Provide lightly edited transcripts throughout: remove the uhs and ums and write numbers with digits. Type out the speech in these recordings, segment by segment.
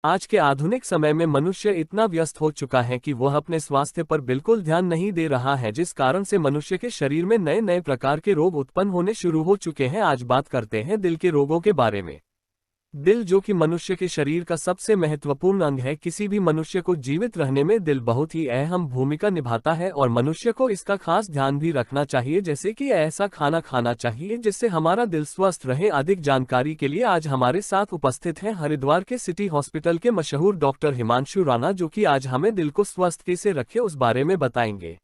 आज के आधुनिक समय में मनुष्य इतना व्यस्त हो चुका है कि वह अपने स्वास्थ्य पर बिल्कुल ध्यान नहीं दे रहा है, जिस कारण से मनुष्य के शरीर में नए नए प्रकार के रोग उत्पन्न होने शुरू हो चुके हैं। आज बात करते हैं दिल के रोगों के बारे में। दिल, जो कि मनुष्य के शरीर का सबसे महत्वपूर्ण अंग है, किसी भी मनुष्य को जीवित रहने में दिल बहुत ही अहम भूमिका निभाता है और मनुष्य को इसका खास ध्यान भी रखना चाहिए, जैसे कि ऐसा खाना खाना चाहिए जिससे हमारा दिल स्वस्थ रहे। अधिक जानकारी के लिए आज हमारे साथ उपस्थित हैं हरिद्वार के सिटी हॉस्पिटल के मशहूर डॉक्टर हिमांशु राणा, जो कि आज हमें दिल को स्वस्थ कैसे रखे उस बारे में बताएंगे।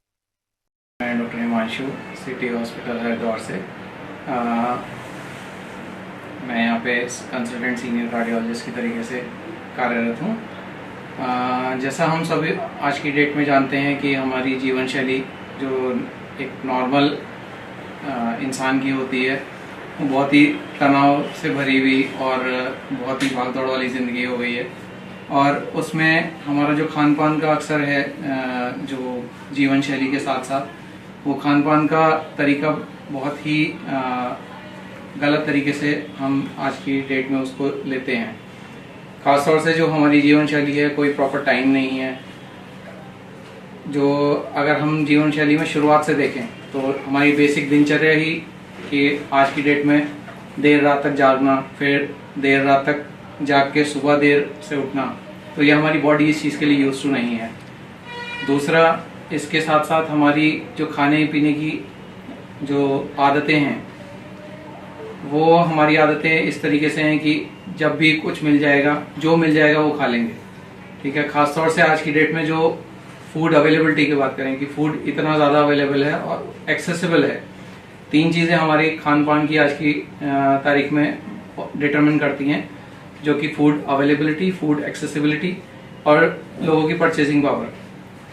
मैं doctor Himanshu, city hospital Haridwar से। मैं यहाँ पे कंसल्टेंट सीनियर कार्डियोलॉजिस्ट की तरीके से कार्यरत हूँ। जैसा हम सभी आज की डेट में जानते हैं कि हमारी जीवन शैली जो एक नॉर्मल इंसान की होती है, वो बहुत ही तनाव से भरी हुई और बहुत ही भागदौड़ वाली ज़िंदगी हो गई है। और उसमें हमारा जो खान पान का अक्सर है, जो जीवन शैली के साथ साथ वो खान पान का तरीका बहुत ही गलत तरीके से हम आज की डेट में उसको लेते हैं। खासतौर से जो हमारी जीवन शैली है, कोई प्रॉपर टाइम नहीं है। जो अगर हम जीवन शैली में शुरुआत से देखें तो हमारी बेसिक दिनचर्या ही कि आज की डेट में देर रात तक जागना, फिर देर रात तक जाग के सुबह देर से उठना, तो ये हमारी बॉडी इस चीज़ के लिए यूज टू नहीं है। दूसरा, इसके साथ साथ हमारी जो खाने पीने की जो आदतें हैं, वो हमारी आदतें इस तरीके से हैं कि जब भी कुछ मिल जाएगा, जो मिल जाएगा वो खा लेंगे। ठीक है। खासतौर से आज की डेट में जो फूड अवेलेबिलिटी की बात करें कि फूड इतना ज़्यादा अवेलेबल है और एक्सेसिबल है। तीन चीज़ें हमारी खान पान की आज की तारीख में डिटरमिन करती हैं, जो कि फूड अवेलेबिलिटी, फूड एक्सेसिबिलिटी और लोगों की परचेसिंग पावर।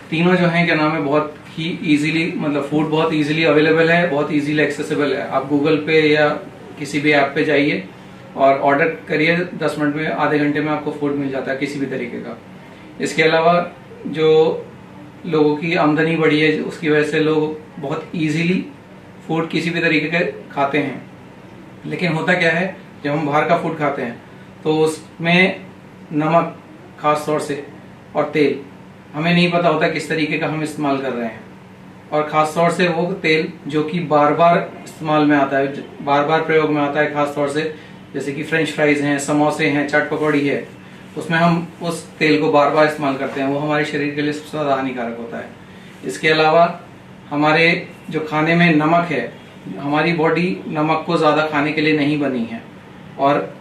तीनों जो हैं क्या नाम है, बहुत ही इजीली, मतलब फूड बहुत इजीली अवेलेबल है, बहुत इजीली एक्सेसिबल है। आप गूगल पे या किसी भी ऐप पे जाइए और ऑर्डर करिए, 10 मिनट में, आधे घंटे में आपको फूड मिल जाता है किसी भी तरीके का। इसके अलावा जो लोगों की आमदनी बढ़ी है, उसकी वजह से लोग बहुत इजीली फूड किसी भी तरीके के खाते हैं। लेकिन होता क्या है, जब हम बाहर का फूड खाते हैं तो उसमें नमक खास तौर से और तेल, हमें नहीं पता होता किस तरीके का हम इस्तेमाल कर रहे हैं। और खास तौर से वो तेल जो कि बार बार इस्तेमाल में आता है, बार बार प्रयोग में आता है, खास तौर से जैसे कि फ्रेंच फ्राइज हैं, समोसे हैं, चाट पकौड़ी है, उसमें हम उस तेल को बार बार इस्तेमाल करते हैं। वो हमारे शरीर के लिए सबसे ज़्यादा हानिकारक होता है। इसके अलावा हमारे जो खाने में नमक है, हमारी बॉडी नमक को ज़्यादा खाने के लिए नहीं बनी है। और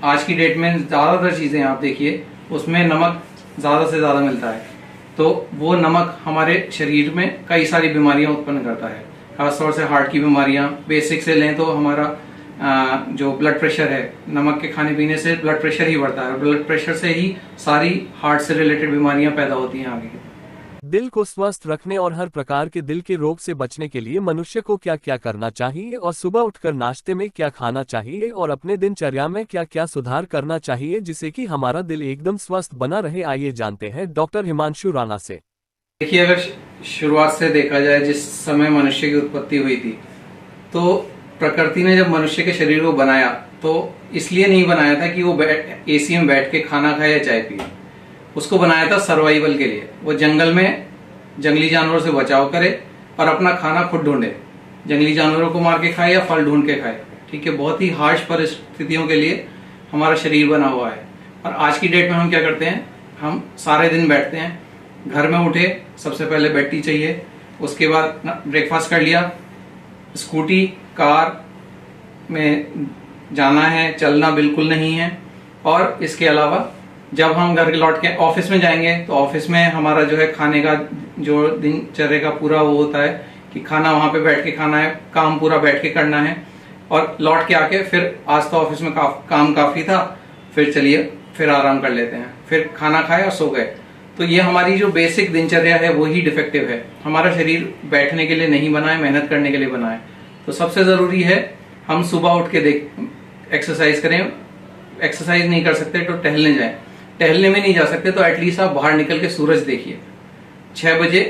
आज की डेट में ज़्यादातर चीज़ें आप देखिए, उसमें नमक ज़्यादा से ज़्यादा मिलता है, तो वो नमक हमारे शरीर में कई सारी बीमारियां उत्पन्न करता है। खासतौर से हार्ट की बीमारियां, बेसिक से लें तो हमारा जो ब्लड प्रेशर है, नमक के खाने पीने से ब्लड प्रेशर ही बढ़ता है। ब्लड प्रेशर से ही सारी हार्ट से रिलेटेड बीमारियां पैदा होती हैं आगे। दिल को स्वस्थ रखने और हर प्रकार के दिल के रोग से बचने के लिए मनुष्य को क्या क्या करना चाहिए, और सुबह उठकर नाश्ते में क्या खाना चाहिए, और अपने दिनचर्या में क्या क्या सुधार करना चाहिए जिससे कि हमारा दिल एकदम स्वस्थ बना रहे, आइए जानते हैं डॉक्टर हिमांशु राणा से। देखिए, अगर शुरुआत से देखा जाए, जिस समय मनुष्य की उत्पत्ति हुई थी, तो प्रकृति ने जब मनुष्य के शरीर को बनाया तो इसलिए नहीं बनाया था कि वो एसी में बैठ के खाना खाए या चाय पिए। उसको बनाया था सर्वाइवल के लिए। वो जंगल में जंगली जानवरों से बचाव करे और अपना खाना खुद ढूंढे, जंगली जानवरों को मार के खाए या फल ढूंढ के खाए। ठीक है। बहुत ही हार्श परिस्थितियों के लिए हमारा शरीर बना हुआ है। और आज की डेट में हम क्या करते हैं, हम सारे दिन बैठते हैं, घर में उठे सबसे पहले बेड टी चाहिए, उसके बाद ब्रेकफास्ट कर लिया, स्कूटी कार में जाना है, चलना बिल्कुल नहीं है। और इसके अलावा जब हम घर लौट के ऑफिस में जाएंगे तो ऑफिस में हमारा जो है खाने का जो दिनचर्या का पूरा वो होता है कि खाना वहां पे बैठ के खाना है, काम पूरा बैठ के करना है। और लौट के आके फिर आज तो ऑफिस में काम काफी था, फिर चलिए फिर आराम कर लेते हैं, फिर खाना खाए और सो गए। तो ये हमारी जो बेसिक दिनचर्या है वो ही डिफेक्टिव है। हमारा शरीर बैठने के लिए नहीं बना है, मेहनत करने के लिए बना है। तो सबसे जरूरी है हम सुबह उठ के एक्सरसाइज करें। एक्सरसाइज नहीं कर सकते तो टहलने जाएं। टहलने में नहीं जा सकते तो एटलीस्ट आप बाहर निकल के सूरज देखिए। 6 बजे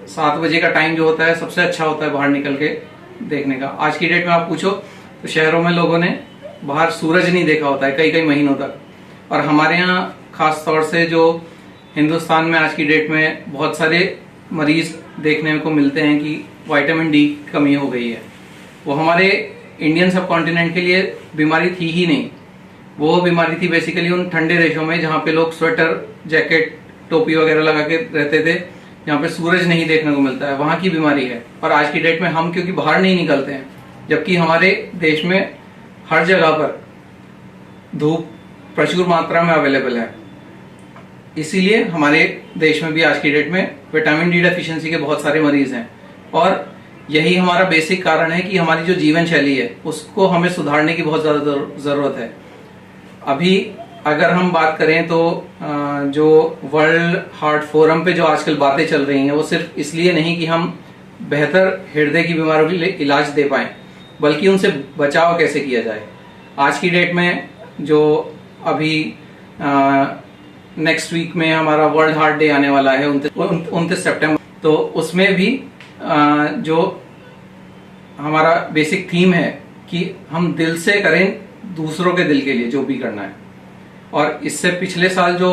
7 बजे का टाइम जो होता है सबसे अच्छा होता है बाहर निकल के देखने का। आज की डेट में आप पूछो तो शहरों में लोगों ने बाहर सूरज नहीं देखा होता है कई कई महीनों तक। और हमारे यहाँ खास तौर से जो हिंदुस्तान में आज की डेट में बहुत सारे मरीज देखने को मिलते हैं कि विटामिन डी की कमी हो गई है, वो हमारे इंडियन सब कॉन्टिनेंट के लिए बीमारी थी ही नहीं। वो बीमारी थी बेसिकली उन ठंडे देशों में जहाँ पे लोग स्वेटर, जैकेट, टोपी वगैरह लगा के रहते थे, जहाँ पे सूरज नहीं देखने को मिलता है, वहां की बीमारी है। और आज की डेट में हम क्योंकि बाहर नहीं निकलते हैं, जबकि हमारे देश में हर जगह पर धूप प्रचुर मात्रा में अवेलेबल है, इसीलिए हमारे देश में भी आज की डेट में विटामिन डी डेफिशिएंसी के बहुत सारे मरीज हैं। और यही हमारा बेसिक कारण है कि हमारी जो जीवन शैली है उसको हमें सुधारने की बहुत ज्यादा जरूरत है। अभी अगर हम बात करें तो जो वर्ल्ड हार्ट फोरम पे जो आजकल बातें चल रही हैं वो सिर्फ इसलिए नहीं कि हम बेहतर हृदय की बीमारियों के लिए इलाज दे पाएं, बल्कि उनसे बचाव कैसे किया जाए। आज की डेट में जो अभी नेक्स्ट वीक में हमारा वर्ल्ड हार्ट डे आने वाला है 29 सितंबर, तो उसमें भी जो हमारा बेसिक थीम है कि हम दिल से करें दूसरों के दिल के लिए जो भी करना है। और इससे पिछले साल जो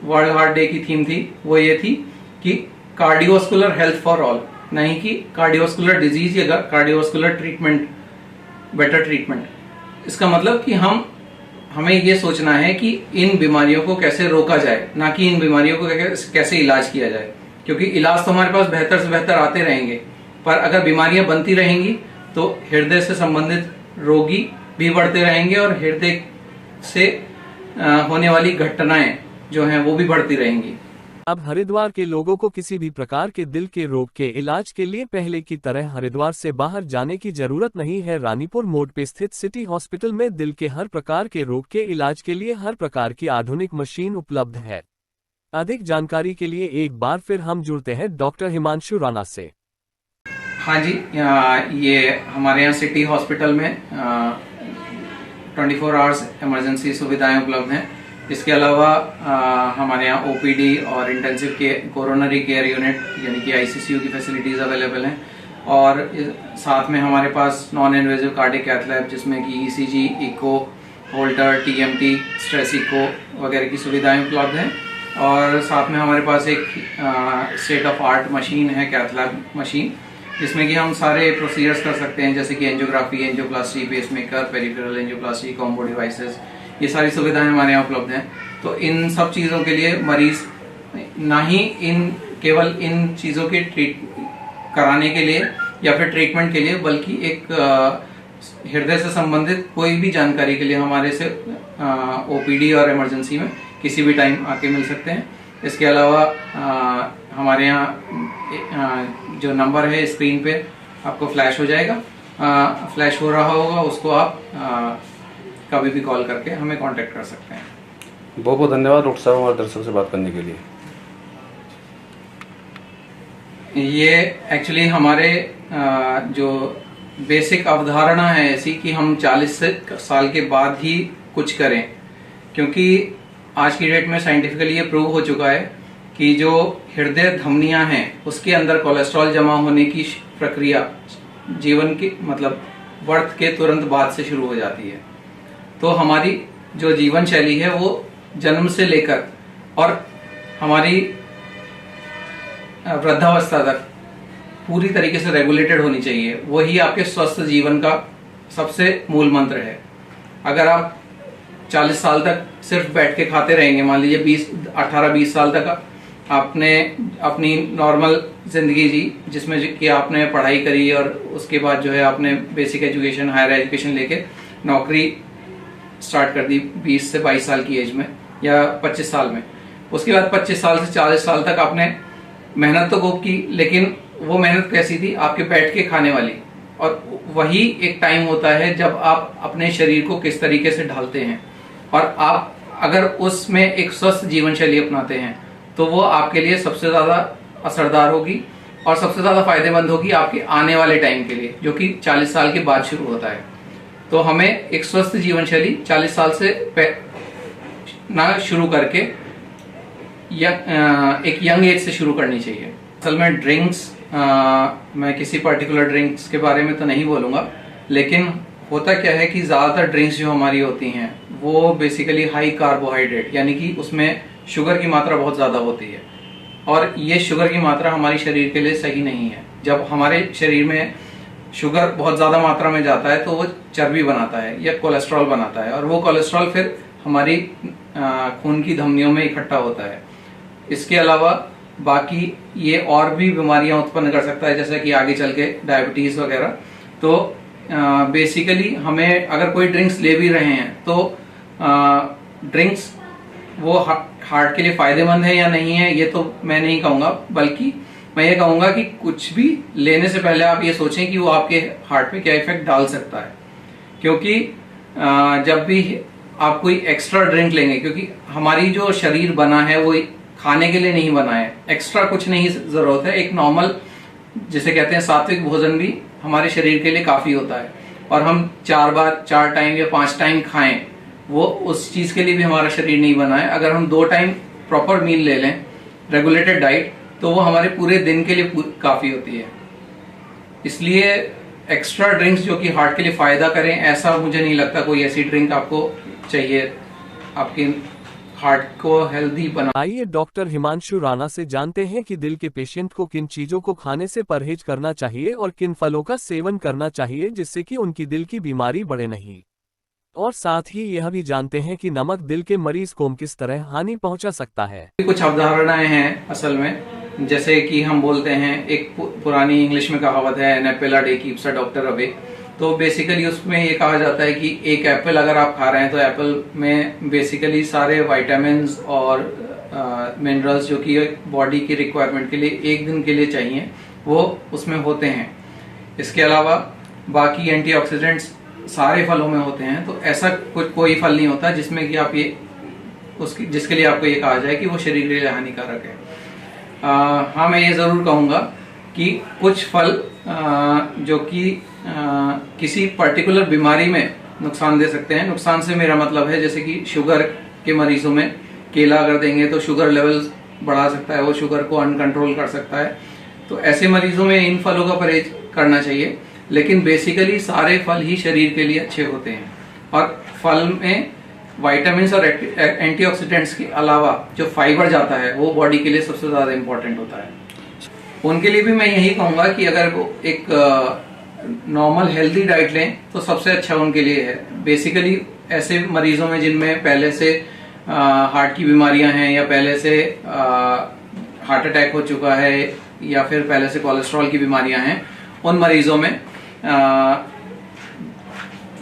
वर्ल्ड हार्ट डे की थीम थी वो ये थी कि कार्डियोवास्कुलर हेल्थ फॉर ऑल, नहीं कि कार्डियोवास्कुलर डिजीज या कार्डियोवास्कुलर ट्रीटमेंट, बेटर ट्रीटमेंट। इसका मतलब कि हमें ये सोचना है कि इन बीमारियों को कैसे रोका जाए, ना कि इन बीमारियों को कैसे इलाज किया जाए। क्योंकि इलाज तो हमारे पास बेहतर से बेहतर आते रहेंगे, पर अगर बीमारियां बनती रहेंगी तो हृदय से संबंधित रोगी भी बढ़ते रहेंगे और हृदय से होने वाली घटनाएं जो हैं वो भी बढ़ती रहेंगी। अब हरिद्वार के लोगों को किसी भी प्रकार के दिल के रोग के इलाज के लिए पहले की तरह हरिद्वार से बाहर जाने की जरूरत नहीं है। रानीपुर मोड़ पे स्थित सिटी हॉस्पिटल में दिल के हर प्रकार के रोग के इलाज के लिए हर प्रकार की आधुनिक मशीन उपलब्ध है। अधिक जानकारी के लिए एक बार फिर हम जुड़ते हैं डॉक्टर हिमांशु राणा से। हाँ जी, ये हमारे यहाँ सिटी हॉस्पिटल में 24 आवर्स इमरजेंसी सुविधाएं उपलब्ध हैं। इसके अलावा हमारे यहाँ ओपीडी और intensive care, coronary care unit यानी कि आईसीसीयू की फैसिलिटीज अवेलेबल हैं। और साथ में हमारे पास non invasive cardiac cath lab जिसमें कि ECG, echo, Holter, TMT, stress echo वगैरह की सुविधाएं उपलब्ध हैं। और साथ में हमारे पास एक स्टेट ऑफ आर्ट मशीन है, कैथ लैब मशीन, जिसमें कि हम सारे प्रोसीजर्स कर सकते हैं, जैसे कि angiography, angioplasty, pacemaker, peripheral angioplasty, combo devices, ये सारी सुविधाएं हमारे यहाँ उपलब्ध हैं। तो इन सब चीज़ों के लिए मरीज ना ही केवल इन चीज़ों के कराने के लिए या फिर ट्रीटमेंट के लिए, बल्कि एक हृदय से संबंधित कोई भी जानकारी के लिए हमारे से ओपीडी और इमरजेंसी में किसी भी टाइम आके मिल सकते हैं। इसके अलावा हमारे यहाँ जो नंबर है स्क्रीन पे आपको फ्लैश हो जाएगा, फ्लैश हो रहा होगा, उसको आप कभी भी कॉल करके हमें कांटेक्ट कर सकते हैं। बहुत बहुत धन्यवाद डॉक्टर साहब हमारे दर्शकों से बात करने के लिए। ये एक्चुअली हमारे जो बेसिक अवधारणा है ऐसी कि हम 40 साल के बाद ही कुछ करें, क्योंकि आज की डेट में साइंटिफिकली ये प्रूव हो चुका है कि जो हृदय धमनियां हैं उसके अंदर कोलेस्ट्रॉल जमा होने की प्रक्रिया जीवन की मतलब बर्थ के तुरंत बाद से शुरू हो जाती है। तो हमारी जो जीवन शैली है वो जन्म से लेकर और हमारी वृद्धावस्था तक पूरी तरीके से रेगुलेटेड होनी चाहिए। वही आपके स्वस्थ जीवन का सबसे मूल मंत्र है। अगर आप 40 साल तक सिर्फ बैठ के खाते रहेंगे, मान लीजिए 18-20 साल तक आपने अपनी नॉर्मल जिंदगी जी, जिसमें कि आपने पढ़ाई करी और उसके बाद जो है आपने बेसिक एजुकेशन, हायर एजुकेशन लेके नौकरी स्टार्ट कर दी 20 से 22 साल की एज में या 25 साल में। उसके बाद 25 साल से 40 साल तक आपने मेहनत तो खूब की, लेकिन वो मेहनत कैसी थी? आपके बैठ के खाने वाली। और वही एक टाइम होता है जब आप अपने शरीर को किस तरीके से ढालते हैं, और आप अगर उसमें एक स्वस्थ जीवन शैली अपनाते हैं तो वो आपके लिए सबसे ज्यादा असरदार होगी और सबसे ज्यादा फायदेमंद होगी आपके आने वाले टाइम के लिए, जो कि 40 साल के बाद शुरू होता है। तो हमें एक स्वस्थ जीवन शैली 40 साल से ना शुरू करके एक यंग एज से शुरू करनी चाहिए। असल में ड्रिंक्स, मैं किसी पर्टिकुलर ड्रिंक्स के बारे में तो नहीं बोलूंगा, लेकिन होता क्या है कि ज़्यादातर ड्रिंक्स जो हमारी होती हैं वो बेसिकली हाई कार्बोहाइड्रेट, यानी कि उसमें शुगर की मात्रा बहुत ज़्यादा होती है, और ये शुगर की मात्रा हमारे शरीर के लिए सही नहीं है। जब हमारे शरीर में शुगर बहुत ज़्यादा मात्रा में जाता है तो वो चर्बी बनाता है या कोलेस्ट्रॉल बनाता है, और वो कोलेस्ट्रॉल फिर हमारी खून की धमनियों में इकट्ठा होता है। इसके अलावा बाकी ये और भी बीमारियां उत्पन्न कर सकता है, जैसे कि आगे चल के डायबिटीज वगैरह। तो बेसिकली हमें अगर कोई ड्रिंक्स ले भी रहे हैं तो ड्रिंक्स वो हार्ट के लिए फायदेमंद है या नहीं है ये तो मैं नहीं कहूंगा, बल्कि मैं ये कहूंगा कि कुछ भी लेने से पहले आप ये सोचें कि वो आपके हार्ट पे क्या इफेक्ट डाल सकता है। क्योंकि जब भी आप कोई एक्स्ट्रा ड्रिंक लेंगे, क्योंकि हमारी जो शरीर बना है वो खाने के लिए नहीं बना है, एक्स्ट्रा कुछ नहीं जरूरत है। एक नॉर्मल जिसे कहते हैं सात्विक भोजन भी हमारे शरीर के लिए काफी होता है, और हम 4 टाइम या 5 टाइम खाएं, वो उस चीज के लिए भी हमारा शरीर नहीं बना है। अगर हम 2 टाइम प्रॉपर मील ले लें, रेगुलेटेड डाइट, तो वो हमारे पूरे दिन के लिए काफी होती है। इसलिए एक्स्ट्रा ड्रिंक्स जो कि हार्ट के लिए फायदा करें, ऐसा मुझे नहीं लगता कोई ऐसी ड्रिंक आपको चाहिए आपके हार्ट को हेल्दी बना। आइए डॉक्टर हिमांशु राणा से जानते हैं कि दिल के पेशेंट को किन चीजों को खाने से परहेज करना चाहिए और किन फलों का सेवन करना चाहिए जिससे कि उनकी दिल की बीमारी बढ़े नहीं। और साथ ही यह भी जानते हैं कि नमक दिल के मरीज को किस तरह हानि पहुंचा सकता है। कुछ अवधारणाएं हैं असल में, जैसे कि हम बोलते हैं, एक पुरानी इंग्लिश में कहावत है, an apple a day keeps a doctor away. तो बेसिकली उसमें ये कहा जाता है कि एक एप्पल अगर आप खा रहे हैं तो एप्पल में बेसिकली सारे विटामिन्स और मिनरल्स जो कि बॉडी की रिक्वायरमेंट के लिए एक दिन के लिए चाहिए वो उसमें होते हैं। इसके अलावा बाकी एंटीऑक्सीडेंट्स सारे फलों में होते हैं। तो ऐसा कोई फल नहीं होता जिसमें कि आप जिसके लिए आपको ये कहा जाए कि वो शरीर के लिए हानिकारक है। हाँ, मैं ये जरूर कहूंगा कि कुछ फल जो कि किसी पर्टिकुलर बीमारी में नुकसान दे सकते हैं। नुकसान से मेरा मतलब है जैसे कि शुगर के मरीजों में केला अगर देंगे तो शुगर लेवल बढ़ा सकता है, वो शुगर को अनकंट्रोल कर सकता है। तो ऐसे मरीजों में इन फलों का परहेज करना चाहिए। लेकिन बेसिकली सारे फल ही शरीर के लिए अच्छे होते हैं, और फल में विटामिन्स और एंटीऑक्सीडेंट्स के अलावा जो फाइबर जाता है वो बॉडी के लिए सबसे ज्यादा इंपॉर्टेंट होता है। उनके लिए भी मैं यही कहूंगा कि अगर वो एक नॉर्मल हेल्दी डाइट लें तो सबसे अच्छा उनके लिए है। बेसिकली ऐसे मरीजों में जिनमें पहले से हार्ट की बीमारियां हैं, या पहले से हार्ट अटैक हो चुका है, या फिर पहले से कोलेस्ट्रॉल की बीमारियां हैं, उन मरीजों में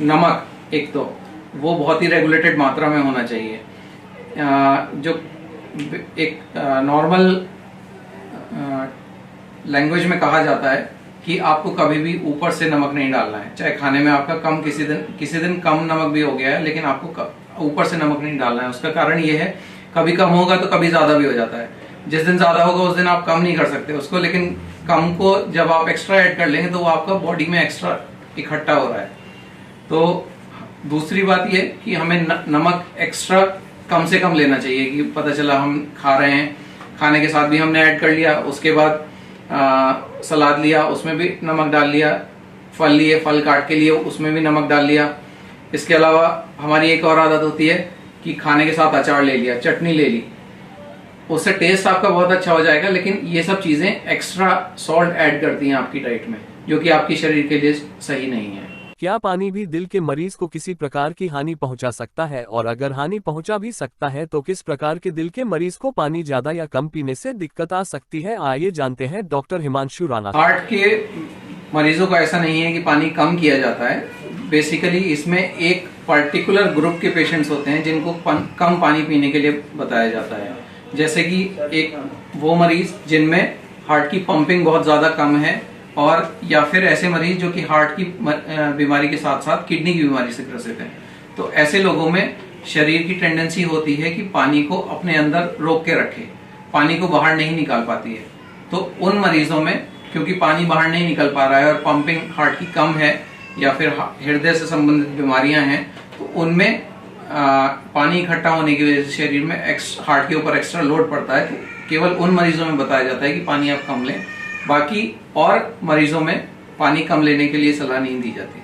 नमक एक तो वो बहुत ही रेगुलेटेड मात्रा में होना चाहिए। जो एक नॉर्मल लैंग्वेज में कहा जाता है कि आपको कभी भी ऊपर से नमक नहीं डालना है। चाहे खाने में आपका कम किसी दिन कम नमक भी हो गया है, लेकिन आपको ऊपर से नमक नहीं डालना है। उसका कारण ये है, कभी कम होगा तो कभी ज्यादा भी हो जाता है। जिस दिन ज्यादा होगा उस दिन आप कम नहीं कर सकते उसको, लेकिन कम को जब आप एक्स्ट्रा ऐड कर लेंगे तो वो आपका बॉडी में एक्स्ट्रा इकट्ठा हो रहा है। तो दूसरी बात ये कि हमें नमक एक्स्ट्रा कम से कम लेना चाहिए। कि पता चला हम खा रहे हैं, खाने के साथ भी हमने ऐड कर लिया, उसके बाद सलाद लिया उसमें भी नमक डाल लिया, फल लिए फल काट के लिए उसमें भी नमक डाल लिया। इसके अलावा हमारी एक और आदत होती है कि खाने के साथ अचार ले लिया, चटनी ले ली, उससे टेस्ट आपका बहुत अच्छा हो जाएगा। लेकिन ये सब चीजें एक्स्ट्रा सॉल्ट ऐड करती हैं आपकी डाइट में, जो कि आपके शरीर के लिए सही नहीं है। क्या पानी भी दिल के मरीज को किसी प्रकार की हानि पहुंचा सकता है, और अगर हानि पहुंचा भी सकता है तो किस प्रकार के दिल के मरीज को पानी ज्यादा या कम पीने से दिक्कत आ सकती है? आइए जानते हैं डॉक्टर हिमांशु राणा। हार्ट के मरीजों को ऐसा नहीं है कि पानी कम किया जाता है। बेसिकली इसमें एक पर्टिकुलर ग्रुप के पेशेंट्स होते हैं जिनको कम पानी पीने के लिए बताया जाता है। जैसे कि एक वो मरीज जिनमें हार्ट की पंपिंग बहुत ज्यादा कम है, और या फिर ऐसे मरीज जो कि हार्ट की बीमारी के साथ साथ किडनी की बीमारी से ग्रसित हैं। तो ऐसे लोगों में शरीर की टेंडेंसी होती है कि पानी को अपने अंदर रोक के रखे, पानी को बाहर नहीं निकाल पाती है। तो उन मरीजों में क्योंकि पानी बाहर नहीं निकल पा रहा है और पंपिंग हार्ट की कम है, या फिर हृदय से संबंधित बीमारियां हैं, तो उनमें पानी इकट्ठा होने की वजह से शरीर में हार्ट के ऊपर एक्स्ट्रा लोड पड़ता है। तो केवल उन मरीजों में बताया जाता है कि पानी आप कम लें। बाकी और मरीजों में पानी कम लेने के लिए सलाह नहीं दी जाती।